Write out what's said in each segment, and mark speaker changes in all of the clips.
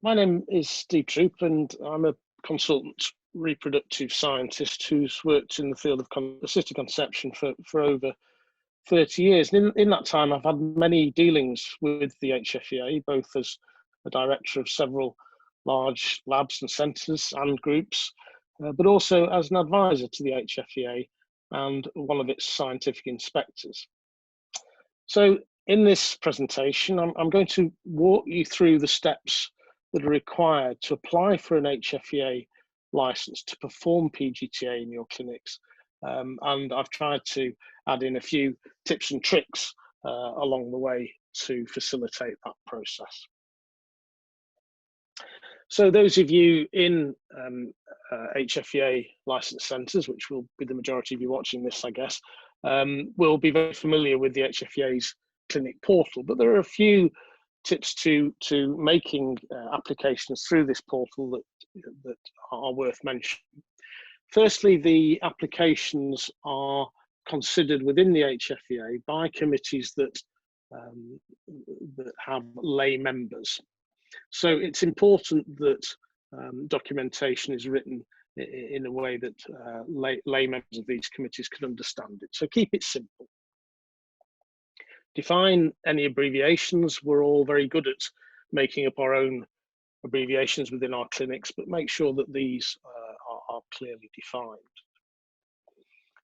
Speaker 1: My name is Steve Troup, and I'm a consultant reproductive scientist who's worked in the field of assisted conception for over 30 years. And in that time, I've had many dealings with the HFEA, both as a director of several large labs and centres and groups, but also as an advisor to the HFEA and one of its scientific inspectors. So in this presentation, I'm going to walk you through the steps that are required to apply for an HFEA license to perform PGTA in your clinics. And I've tried to add in a few tips and tricks along the way to facilitate that process. So those of you in HFEA license centres, which will be the majority of you watching this, I guess, will be very familiar with the HFEA's clinic portal, but there are a few tips to making applications through this portal that are worth mentioning. Firstly, the applications are considered within the HFEA by committees that have lay members. So it's important that documentation is written in a way that lay members of these committees can understand it. So keep it simple. Define any abbreviations. We're all very good at making up our own abbreviations within our clinics, but make sure that these are clearly defined.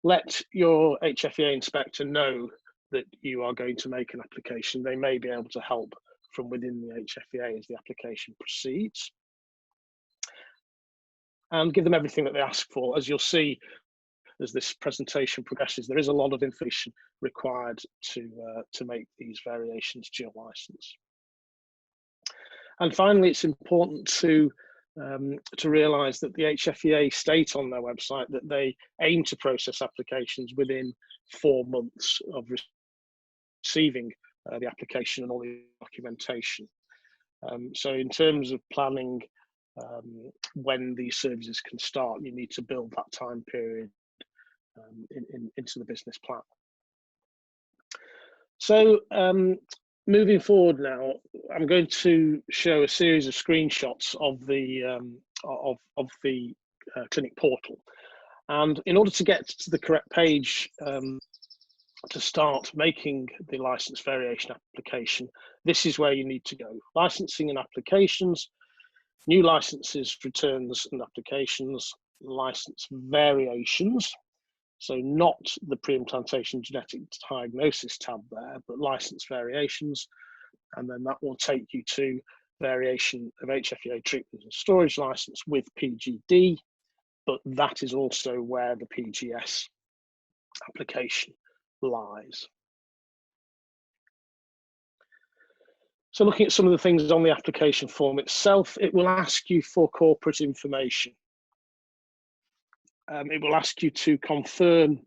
Speaker 1: Let your HFEA inspector know that you are going to make an application. They may be able to help from within the HFEA as the application proceeds. And give them everything that they ask for. As you'll see, as this presentation progresses, there is a lot of information required to make these variations to your license. And finally, it's important to realise that the HFEA state on their website that they aim to process applications within 4 months of receiving the application and all the documentation. So in terms of planning when these services can start, you need to build that time period into the business plan. So moving forward now, I'm going to show a series of screenshots of the clinic portal, and in order to get to the correct page to start making the license variation application, this is where you need to go: licensing and applications, new licenses, returns and applications, license variations. So not the pre-implantation genetic diagnosis tab there, but license variations. And then that will take you to variation of HFEA treatment and storage license with PGD, but that is also where the PGS application lies. So looking at some of the things on the application form itself, it will ask you for corporate information. It will ask you to confirm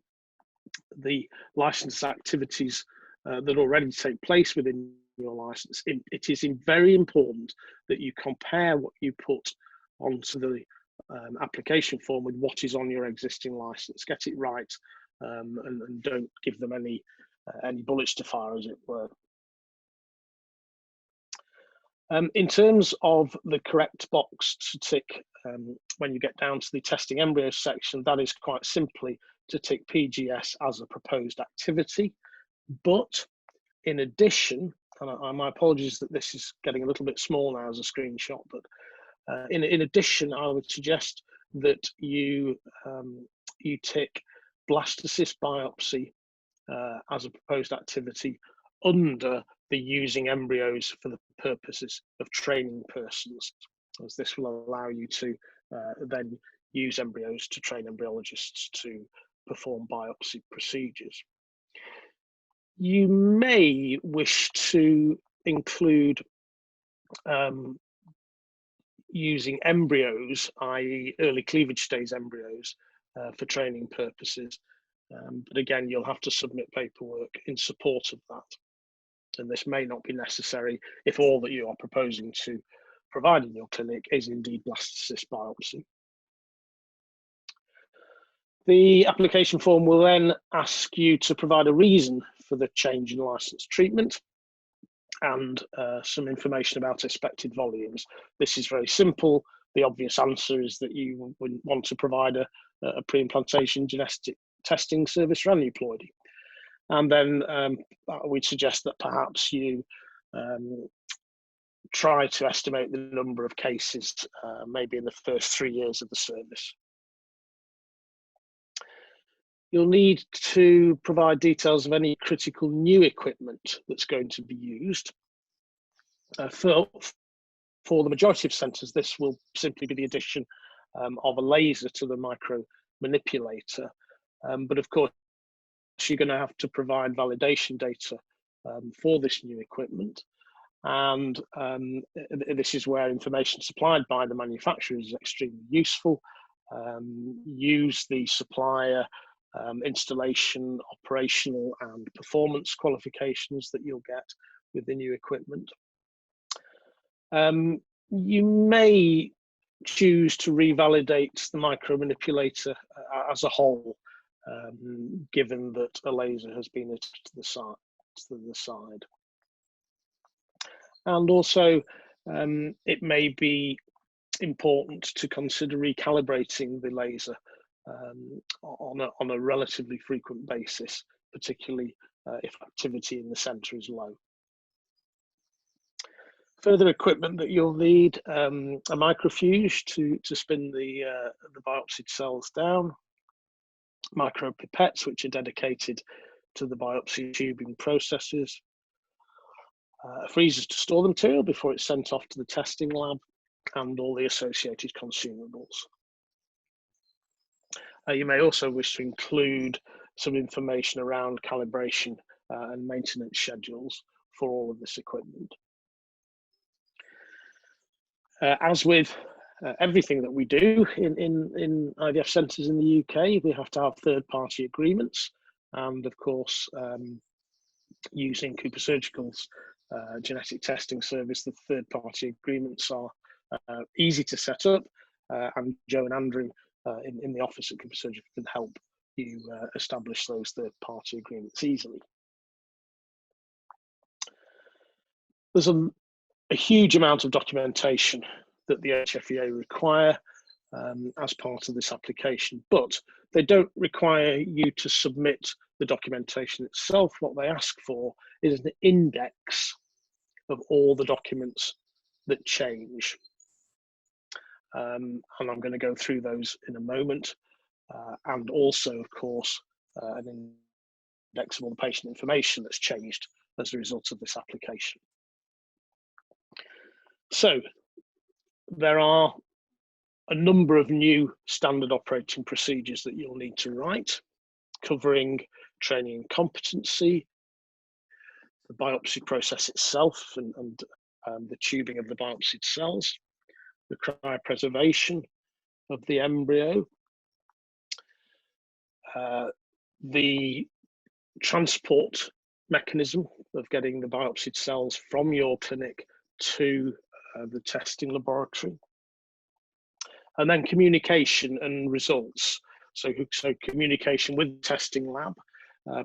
Speaker 1: the license activities that already take place within your license. It is very important that you compare what you put onto the application form with what is on your existing license. Get it right, and don't give them any bullets to fire, as it were. In terms of the correct box to tick when you get down to the testing embryos section, that is quite simply to tick PGS as a proposed activity. But in addition, and my apologies that this is getting a little bit small now as a screenshot, but in addition, I would suggest that you tick blastocyst biopsy as a proposed activity under the using embryos for the purposes of training persons, as this will allow you to then use embryos to train embryologists to perform biopsy procedures. You may wish to include using embryos, i.e. early cleavage stage embryos, for training purposes. But again, you'll have to submit paperwork in support of that. And this may not be necessary if all that you are proposing to provide in your clinic is indeed blastocyst biopsy. The application form will then ask you to provide a reason for the change in license treatment. and some information about expected volumes. This is very simple. The obvious answer is that you would want to provide a pre-implantation genetic testing service for aneuploidy. And then we'd suggest that perhaps you try to estimate the number of cases maybe in the first 3 years of the service. You'll need to provide details of any critical new equipment that's going to be used. For the majority of centres, this will simply be the addition of a laser to the micro manipulator. But of course, you're going to have to provide validation data for this new equipment. And this is where information supplied by the manufacturer is extremely useful. Use the supplier installation, operational and performance qualifications that you'll get with the new equipment. You may choose to revalidate the micromanipulator as a whole, given that a laser has been attached to the side. And also, it may be important to consider recalibrating the laser on a relatively frequent basis, particularly if activity in the centre is low. Further equipment that you'll need, a microfuge to spin the biopsied cells down, micropipettes which are dedicated to the biopsy tubing processes, freezers to store the material before it's sent off to the testing lab, and all the associated consumables. You may also wish to include some information around calibration and maintenance schedules for all of this equipment. As with everything that we do in IVF centres in the UK, we have to have third-party agreements, and of course, using Cooper Surgical's genetic testing service, the third-party agreements are easy to set up, and Joe and Andrew in the office at Cooper Surgical can help you establish those third-party agreements easily. There's a huge amount of documentation that the HFEA require as part of this application, but they don't require you to submit the documentation itself. What they ask for is an index of all the documents that change. And I'm going to go through those in a moment. And also, of course, an index of all the patient information that's changed as a result of this application. So there are a number of new standard operating procedures that you'll need to write, covering training and competency, the biopsy process itself and the tubing of the biopsied cells, the cryopreservation of the embryo, the transport mechanism of getting the biopsied cells from your clinic to the testing laboratory, and then communication and results. So communication with the testing lab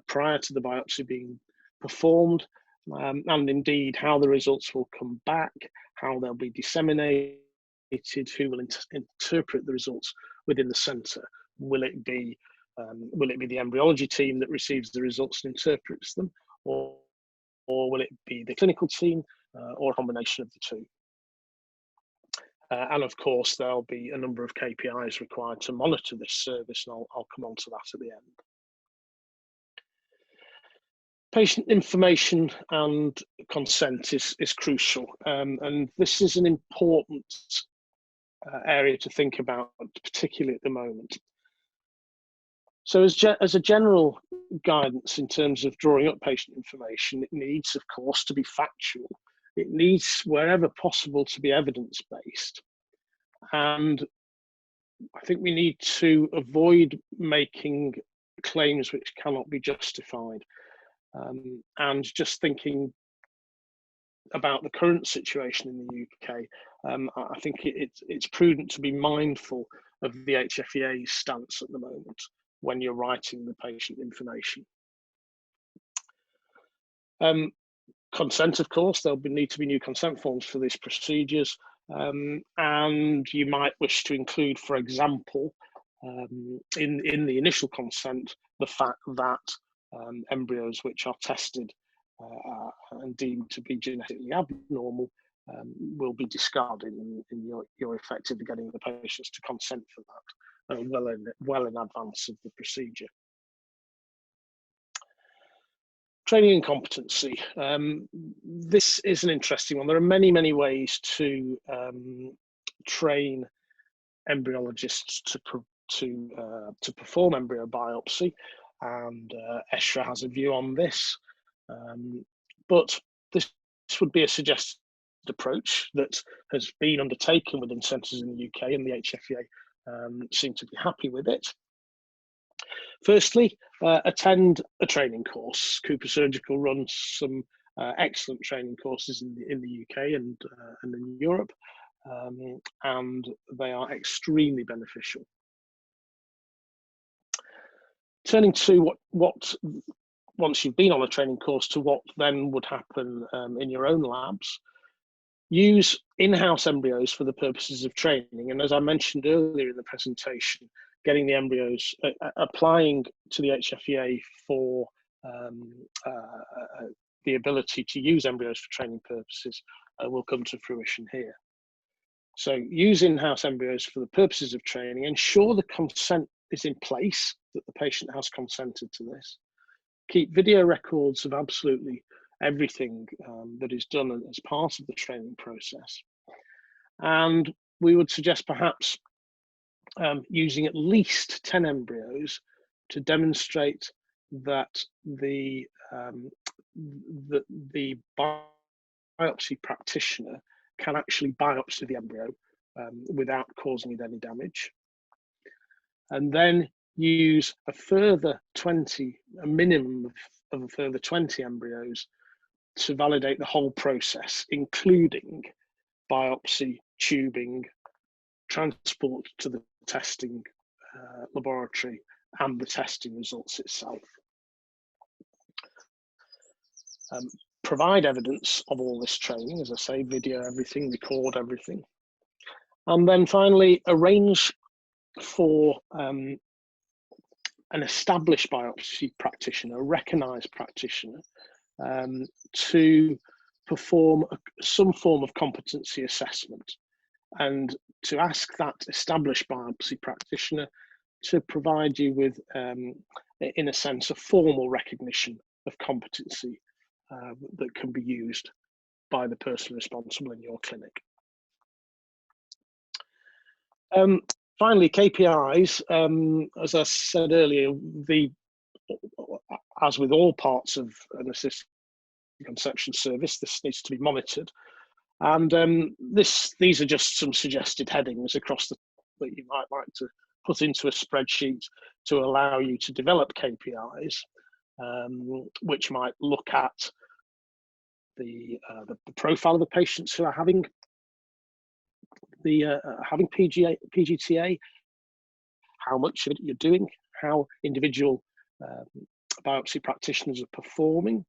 Speaker 1: prior to the biopsy being performed, and indeed how the results will come back, how they'll be disseminated, who will interpret the results within the centre. Will it be the embryology team that receives the results and interprets them, or will it be the clinical team, or a combination of the two? And of course, there'll be a number of KPIs required to monitor this service, and I'll come on to that at the end. Patient information and consent is crucial, and this is an important area to think about, particularly at the moment. So as a general guidance in terms of drawing up patient information, it needs, of course, to be factual. It needs, wherever possible, to be evidence-based. And I think we need to avoid making claims which cannot be justified. And just thinking about the current situation in the UK, I think it's prudent to be mindful of the HFEA's stance at the moment when you're writing the patient information. Consent, of course, there'll need to be new consent forms for these procedures, and you might wish to include, for example, in the initial consent, the fact that embryos which are tested and deemed to be genetically abnormal will be discarded, and you're effectively getting the patients to consent for that well in advance of the procedure. Training and competency. This is an interesting one. There are many ways to train embryologists to perform embryo biopsy, and ESHRE has a view on this. But this would be a suggested approach that has been undertaken within centres in the UK, and the HFEA seem to be happy with it. Firstly, attend a training course. Cooper Surgical runs some excellent training courses in the UK and in Europe, and they are extremely beneficial. Turning to what once you've been on a training course, to what then would happen in your own labs. Use in-house embryos for the purposes of training, and as I mentioned earlier in the presentation, getting the embryos, applying to the HFEA for the ability to use embryos for training purposes will come to fruition here. So use in-house embryos for the purposes of training, ensure the consent is in place, that the patient has consented to this. Keep video records of absolutely everything that is done as part of the training process. And we would suggest perhaps using at least 10 embryos to demonstrate that the biopsy practitioner can actually biopsy the embryo without causing it any damage. And then use a minimum of a further 20 embryos to validate the whole process, including biopsy, tubing, transport to the testing laboratory, and the testing results itself. Provide evidence of all this training, as I say, video everything, record everything. And then finally, arrange for an established biopsy practitioner, a recognised practitioner, to perform some form of competency assessment, and to ask that established biopsy practitioner to provide you with, in a sense, a formal recognition of competency that can be used by the person responsible in your clinic. Finally, KPIs. As I said earlier, as with all parts of an assisted conception service, this needs to be monitored. And these are just some suggested headings across that you might like to put into a spreadsheet to allow you to develop KPIs, which might look at the profile of the patients who are having PGTA, how much of it you're doing, how individual biopsy practitioners are performing,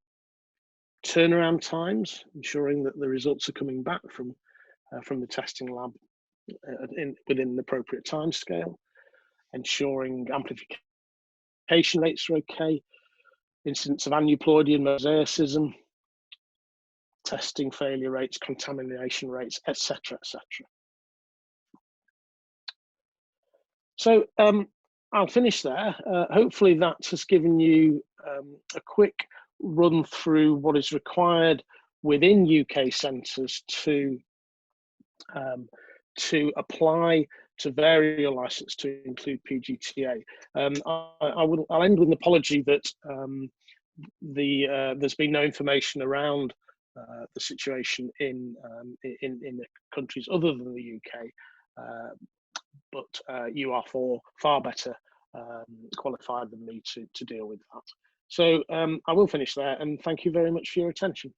Speaker 1: turnaround times, ensuring that the results are coming back from the testing lab within the appropriate time scale, ensuring amplification rates are okay, incidence of aneuploidy and mosaicism, testing failure rates, contamination rates, etc., etc. So I'll finish there. Hopefully that has given you a quick run through what is required within UK centres to apply to vary your licence to include PGTA. I'll end with an apology that there's been no information around the situation in the countries other than the UK, but you are far better qualified than me to deal with that. So I will finish there, and thank you very much for your attention.